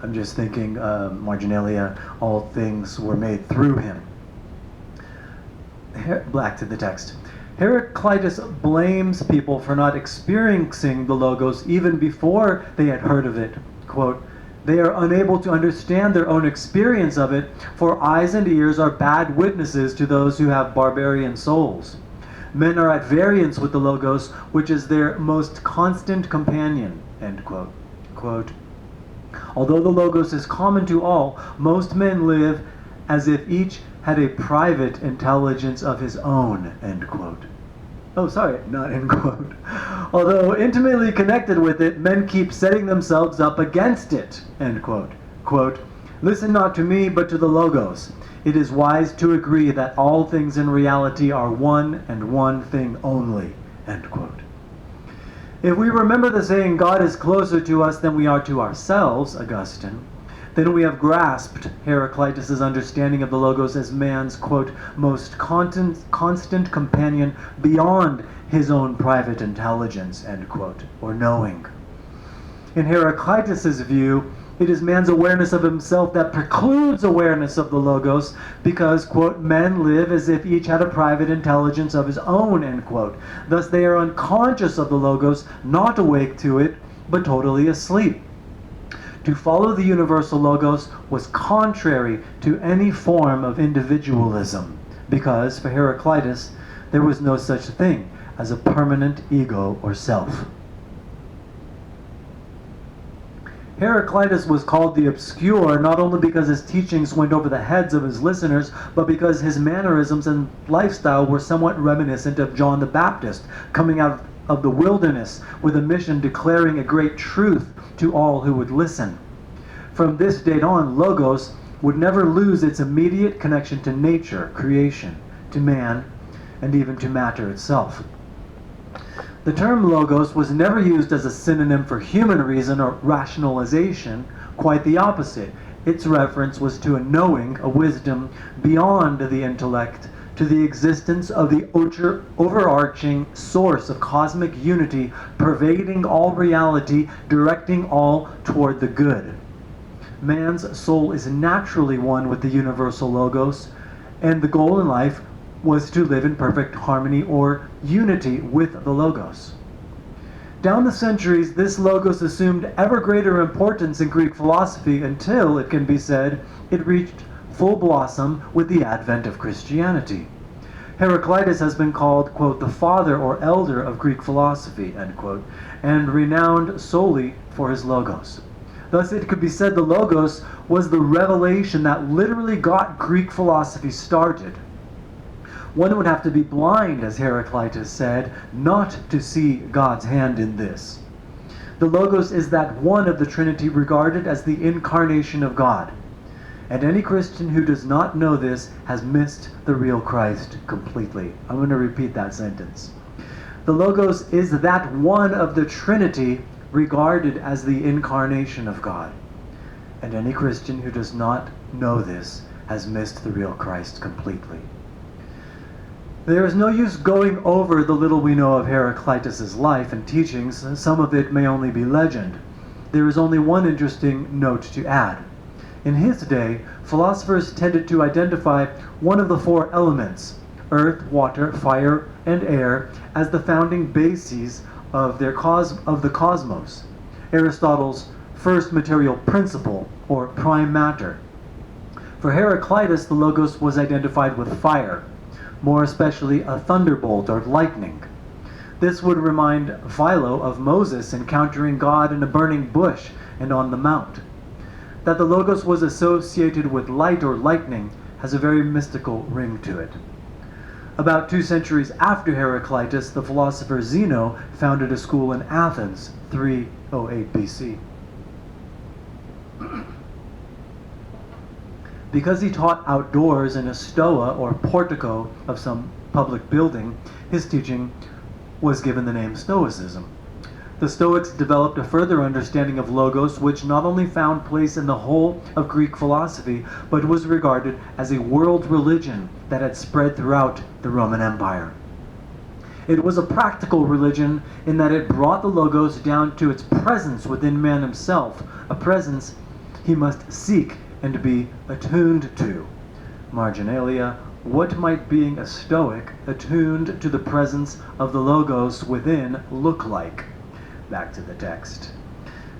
I'm just thinking, marginalia, all things were made through him. Back to the text. Heraclitus blames people for not experiencing the Logos even before they had heard of it. Quote, "They are unable to understand their own experience of it, for eyes and ears are bad witnesses to those who have barbarian souls. Men are at variance with the Logos, which is their most constant companion." End quote. Quote, "Although the Logos is common to all, most men live as if each had a private intelligence of his own." End quote. Oh, sorry, not end quote. "Although intimately connected with it, men keep setting themselves up against it." End quote. Quote, "Listen not to me, but to the Logos. It is wise to agree that all things in reality are one and one thing only." End quote. If we remember the saying, "God is closer to us than we are to ourselves," Augustine, then we have grasped Heraclitus' understanding of the Logos as man's, quote, "most constant companion beyond his own private intelligence," end quote, or knowing. In Heraclitus' view, it is man's awareness of himself that precludes awareness of the Logos because, quote, "men live as if each had a private intelligence of his own," end quote. Thus they are unconscious of the Logos, not awake to it, but totally asleep. To follow the universal Logos was contrary to any form of individualism, because, for Heraclitus, there was no such thing as a permanent ego or self. Heraclitus was called the Obscure not only because his teachings went over the heads of his listeners, but because his mannerisms and lifestyle were somewhat reminiscent of John the Baptist, coming out of the wilderness with a mission declaring a great truth to all who would listen. From this date on, Logos would never lose its immediate connection to nature, creation, to man, and even to matter itself. The term Logos was never used as a synonym for human reason or rationalization, quite the opposite. Its reference was to a knowing, a wisdom beyond the intellect, to the existence of the overarching source of cosmic unity, pervading all reality, directing all toward the good. Man's soul is naturally one with the universal Logos, and the goal in life was to live in perfect harmony or unity with the Logos. Down the centuries, this Logos assumed ever greater importance in Greek philosophy until, it can be said, it reached full blossom with the advent of Christianity. Heraclitus has been called, quote, "the father or elder of Greek philosophy," end quote, and renowned solely for his Logos. Thus it could be said the Logos was the revelation that literally got Greek philosophy started. One would have to be blind, as Heraclitus said, not to see God's hand in this. The Logos is that one of the Trinity regarded as the incarnation of God. And any Christian who does not know this has missed the real Christ completely. I'm going to repeat that sentence. The Logos is that one of the Trinity regarded as the incarnation of God. And any Christian who does not know this has missed the real Christ completely. There is no use going over the little we know of Heraclitus' life and teachings. Some of it may only be legend. There is only one interesting note to add. In his day, philosophers tended to identify one of the four elements, earth, water, fire, and air, as the founding bases of the cosmos, Aristotle's first material principle, or prime matter. For Heraclitus, the Logos was identified with fire, more especially a thunderbolt or lightning. This would remind Philo of Moses encountering God in a burning bush and on the mount. That the Logos was associated with light or lightning has a very mystical ring to it. About 2 centuries after Heraclitus, the philosopher Zeno founded a school in Athens, 308 BC. Because he taught outdoors in a stoa or portico of some public building, his teaching was given the name Stoicism. The Stoics developed a further understanding of Logos, which not only found place in the whole of Greek philosophy, but was regarded as a world religion that had spread throughout the Roman Empire. It was a practical religion in that it brought the Logos down to its presence within man himself, a presence he must seek and be attuned to. Marginalia, what might being a Stoic attuned to the presence of the Logos within look like? Back to the text.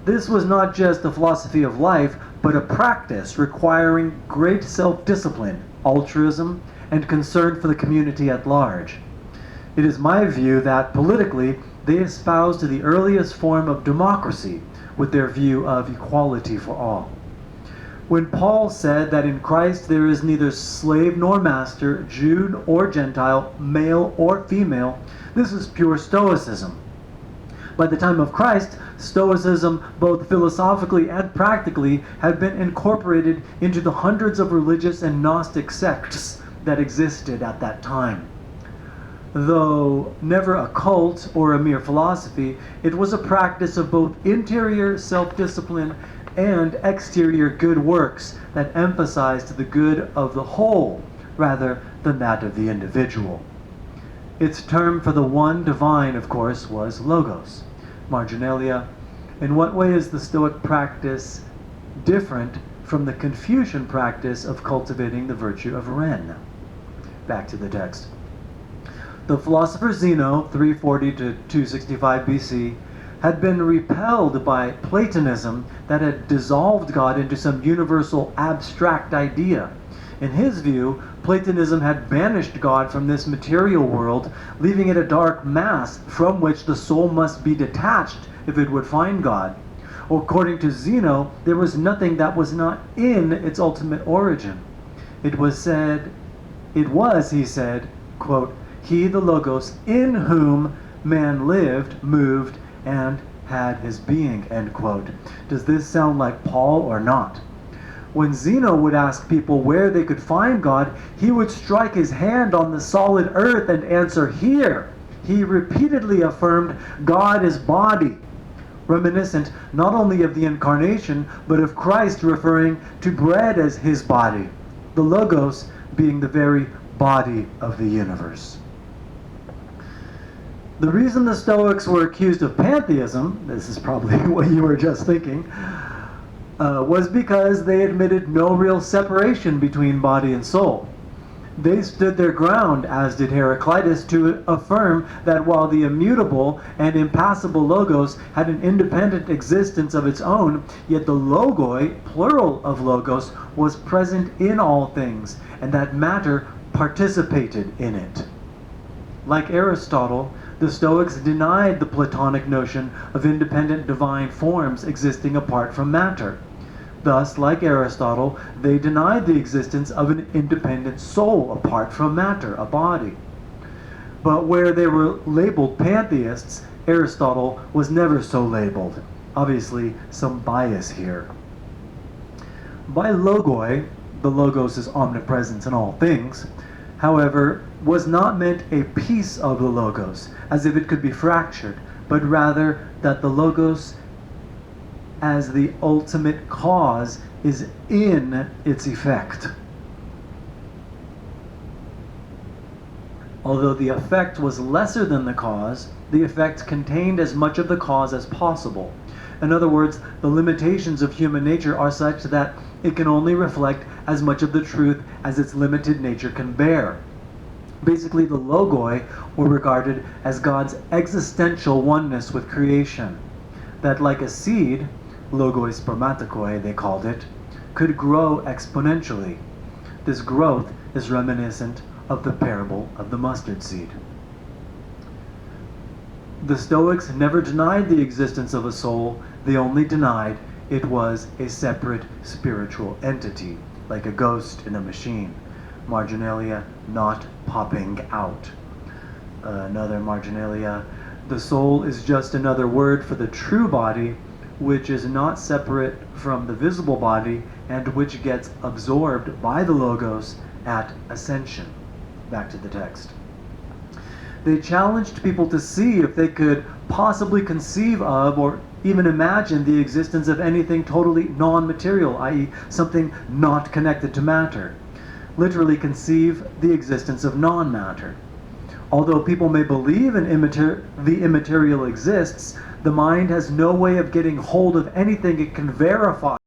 This was not just a philosophy of life, but a practice requiring great self-discipline, altruism, and concern for the community at large. It is my view that politically they espoused the earliest form of democracy with their view of equality for all. When Paul said that in Christ there is neither slave nor master, Jew or Gentile, male or female, this is pure Stoicism. By the time of Christ, Stoicism, both philosophically and practically, had been incorporated into the hundreds of religious and Gnostic sects that existed at that time. Though never a cult or a mere philosophy, it was a practice of both interior self-discipline and exterior good works that emphasized the good of the whole rather than that of the individual. Its term for the one divine, of course, was logos. Marginalia, in what way is the Stoic practice different from the Confucian practice of cultivating the virtue of Ren? Back to the text. The philosopher Zeno, 340 to 265 BC, had been repelled by Platonism that had dissolved God into some universal abstract idea. In his view, Platonism had banished God from this material world, leaving it a dark mass from which the soul must be detached if it would find God. According to Zeno, there was nothing that was not in its ultimate origin. He said, quote, he, the Logos, in whom man lived, moved, and had his being, end quote. Does this sound like Paul or not? When Zeno would ask people where they could find God, he would strike his hand on the solid earth and answer, here. He repeatedly affirmed God is body, reminiscent not only of the incarnation, but of Christ referring to bread as his body, the Logos being the very body of the universe. The reason the Stoics were accused of pantheism, this is probably what you were just thinking, was because they admitted no real separation between body and soul. They stood their ground, as did Heraclitus, to affirm that while the immutable and impassible Logos had an independent existence of its own, yet the logoi, plural of logos, was present in all things, and that matter participated in it. Like Aristotle, the Stoics denied the Platonic notion of independent divine forms existing apart from matter. Thus, like Aristotle, they denied the existence of an independent soul apart from matter, a body. But where they were labeled pantheists, Aristotle was never so labeled. Obviously, some bias here. By logoi, the Logos is omnipresence in all things, however, was not meant a piece of the Logos, as if it could be fractured, but rather that the Logos as the ultimate cause is in its effect. Although the effect was lesser than the cause, the effect contained as much of the cause as possible. In other words, the limitations of human nature are such that it can only reflect as much of the truth as its limited nature can bear. Basically, the logoi were regarded as God's existential oneness with creation, that like a seed, logoi spermatikoi they called it, could grow exponentially. This growth is reminiscent of the parable of the mustard seed. The Stoics never denied the existence of a soul, they only denied it was a separate spiritual entity, like a ghost in a machine. Marginalia, not popping out. Another marginalia, the soul is just another word for the true body, which is not separate from the visible body and which gets absorbed by the Logos at ascension. Back to the text. They challenged people to see if they could possibly conceive of or even imagine the existence of anything totally non-material, i.e. something not connected to matter. Literally conceive the existence of non-matter. Although people may believe the immaterial exists, the mind has no way of getting hold of anything it can verify